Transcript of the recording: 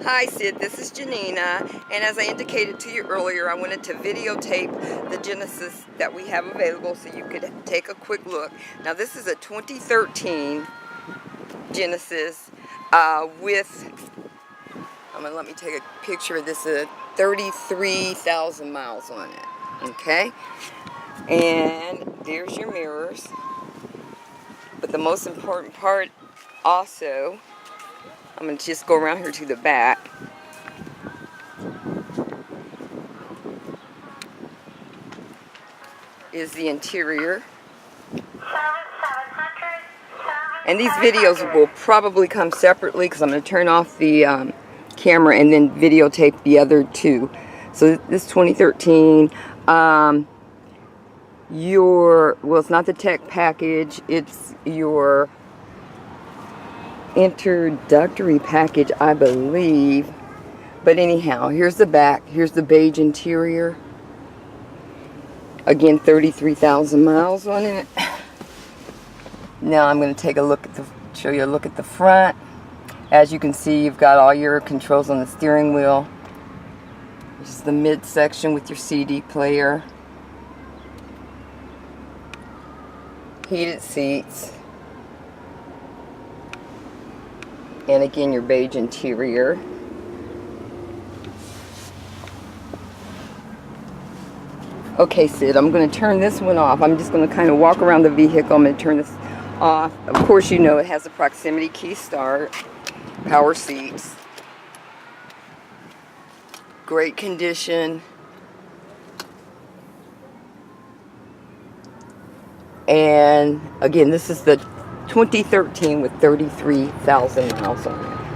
Hi Sid, this is Janina, and as I indicated to you earlier, I wanted to videotape the Genesis that we have available so you could take a quick look. Now this is a 2013 Genesis let me take a picture of this, 33,000 miles on it, okay? And there's your mirrors, but the most important part also, I'm going to just go around here to the back. Is the interior. And these videos will probably come separately because I'm going to turn off the camera and then videotape the other two. So this 2013, well, it's not the tech package, it's your introductory package, I believe. But anyhow, here's the back, here's the beige interior. Again, 33,000 miles on it. Now I'm going to take a look at show you a look at the front. As you can see, you've got all your controls on the steering wheel. This is the midsection with your CD player. Heated seats. And again, your beige interior. Okay, Sid, I'm going to turn this one off. I'm just going to kind of walk around the vehicle. I'm going to turn this off. Of course, you know it has a proximity key start, power seats, great condition, and again, this is the 2013 with 33,000 miles on it.